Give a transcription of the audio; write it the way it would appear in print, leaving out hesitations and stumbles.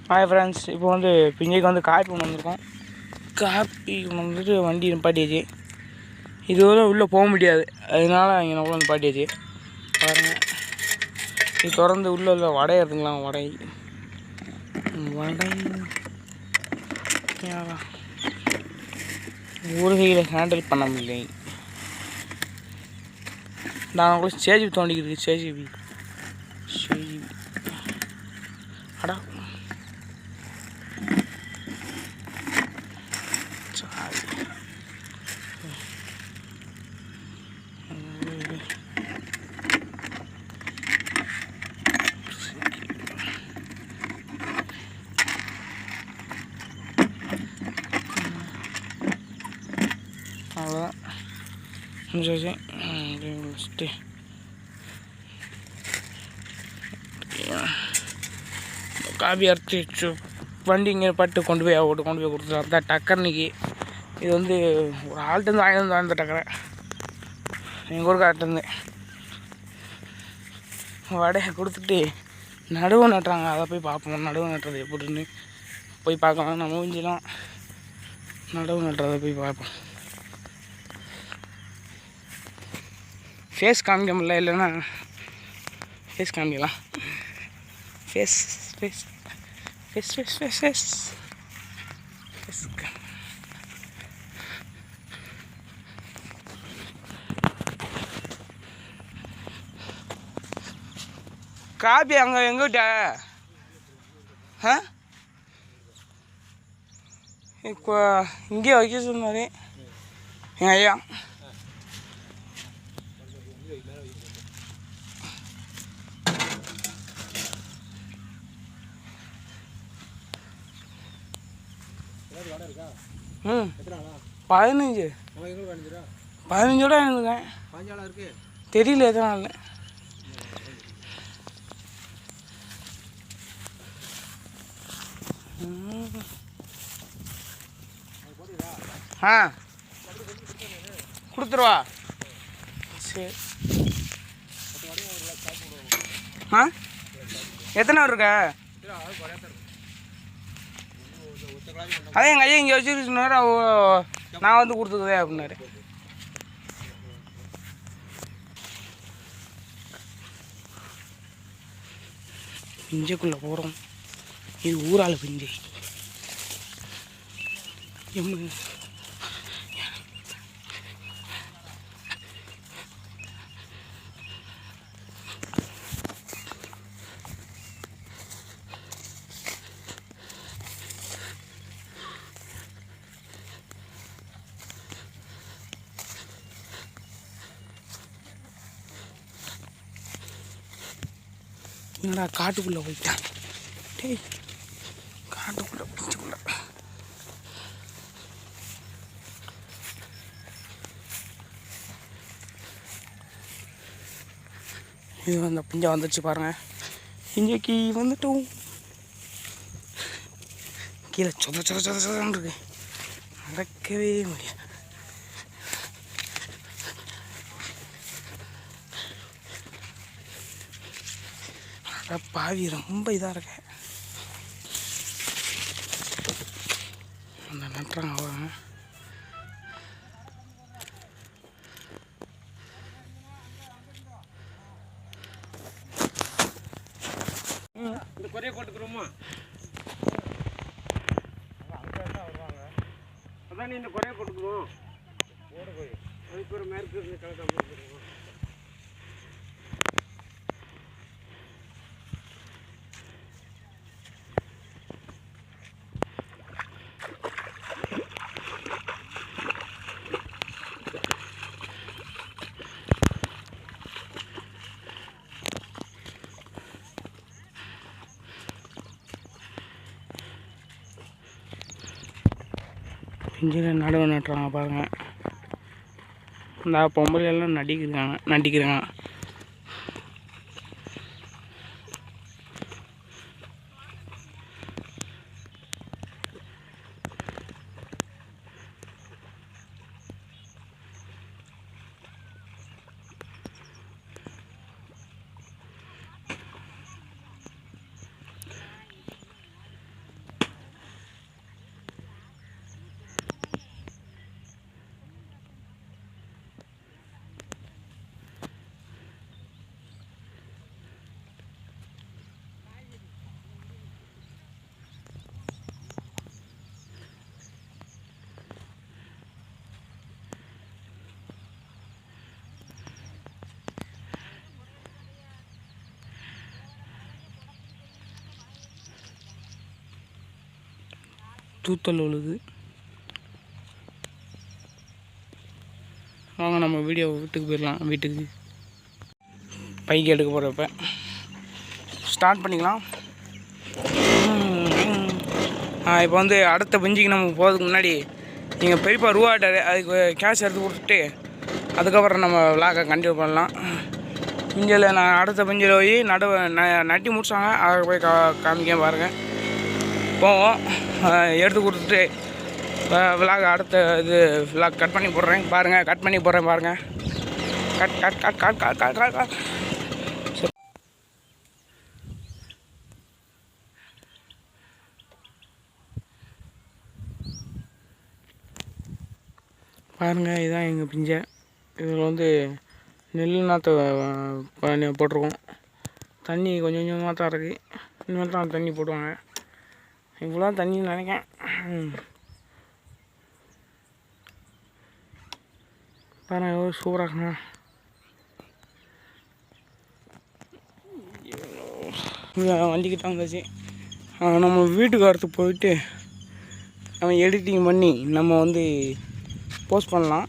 Hi friends, இப்போ வந்து பிஞ்சைக்கு வந்து காப்பி கொண்டு வந்திருக்கோம். காப்பி கொண்டு வந்துட்டு வண்டி நிப்பாட்டியாச்சு. இதுவரை உள்ளே போக முடியாது, அதனால இங்கே நம்ம நிப்பாட்டியாச்சு. பாருங்கள், இது திறந்து உள்ளே உள்ள வடை எடுத்துக்கலாம். வடை ஊறுகையில் ஹேண்டில் பண்ண முடியலை. நான் கூட சேஜி தோண்டிக்கிட்டு சேஜிபி அடா அவ்வளோதான் முடிஞ்சாச்சு. முடிச்சுட்டு காபி அரைச்சி வண்டி இங்கே பட்டு கொண்டு போய் கொடுத்துட்டு தான் டக்கர்னிக்கு. இது வந்து ஒரு ஆள்கிட்ட வாங்கி அந்த டக்கரை எங்கள் ஊருக்கு ஆட்டிருந்து வடையை கொடுத்துட்டு நடுவு நட்டுறாங்க. அதை போய் பார்ப்போம். நடுவு நட்டுறது எப்படின்னு போய் பார்க்கலாம். நம்ம மூஞ்சிலாம் நடுவு நட்டுறதை போய் பார்ப்போம். ஃபேஸ் காமிக்க முடியல, இல்லைன்னா ஃபேஸ் காமிக்கலாம். Face face face face face face face காப்பி அங்கே எங்கிட்ட இப்போ இங்கே வைக்க சொன்னார் எங்கள் ஐயா. ம் 15 15ஓட இருந்துக்கேன். தெரியல எத்தனை நாள். ஆ கொடுத்துருவா. சரி. ஆ எத்தனை இருக்கா? அதே எங்கள் ஐயா இங்கே வச்சுருக்கு சொன்னார். நான் வந்து கொடுத்துக்குதே அப்படின்னாரு. பிஞ்சைக்குள்ளே போகிறோம். இது ஊரால் பிஞ்சை. என்னடா காட்டுக்குள்ளே போயிட்டான். டேய், காட்டுக்குள்ளே பிஞ்சுக்குள்ள இது அந்த பிஞ்சை வந்துடுச்சு பாருங்கள். பிஞ்சைக்கு வந்துட்டோம். கீழே சொதன்னு இருக்கு, நடக்கவே முடியாது. பாவி ரொம்ப இதாக இருக்க. அந்த நட்டுறாங்க அவங்க. இந்த குறைய போட்டுக்கிறோமா? அதான் நீ இந்த குறைய போட்டுக்கிறோம். அதுக்கு ஒரு மேற்கு கலக்க போட்டுக்கிறோம். பிஞ்சில் நடுவு நட்டுறாங்க பாருங்கள். இந்த பொம்பளை எல்லாம் நடிக்கிறாங்க. தூத்தல் உழுது. வாங்க நம்ம வீடியோ வீட்டுக்கு போயிடலாம். வீட்டுக்கு பைக்கு எடுக்க போகிறப்ப ஸ்டார்ட் பண்ணிக்கலாம். இப்போ வந்து அடுத்த பஞ்சுக்கு நம்ம போகிறதுக்கு முன்னாடி நீங்கள் பெரியப்பா ரூபாட்டார், அதுக்கு கேஷ் எடுத்து கொடுத்துட்டு அதுக்கப்புறம் நம்ம விளாகை கண்டினியூ பண்ணலாம். இஞ்சில் நான் அடுத்த பஞ்சில் போய் நட்டி முடிச்சாங்க, அதை போய் காமிக்க பாருங்கள். போவோம், எடுத்து கொடுத்துட்டு விளாக் அடுத்த இது விளாக் கட் பண்ணி போடுறேன் பாருங்கள். கட் பண்ணி போடுறேன் பாருங்கள். Cut cut cut cut cut cut cut cut பாருங்கள். இதுதான் எங்கள் பிஞ்சை. இதில் வந்து நெல் நாற்று போட்டிருக்கோம். தண்ணி கொஞ்சம் கொஞ்சமாக தான் இருக்குது. இனிமேல் தான் தண்ணி போடுவாங்க. இவ்வளோ தண்ணின்னு நினைக்கிறேன். பாருங்கள் எவ்வளோ சூப்பராக இருக்குண்ணா. வண்டிக்கிட்ட வந்தாச்சு. நம்ம வீட்டுக்கு வரத்துக்கு போயிட்டு நம்ம எடிட்டிங் பண்ணி நம்ம வந்து போஸ்ட் பண்ணலாம்.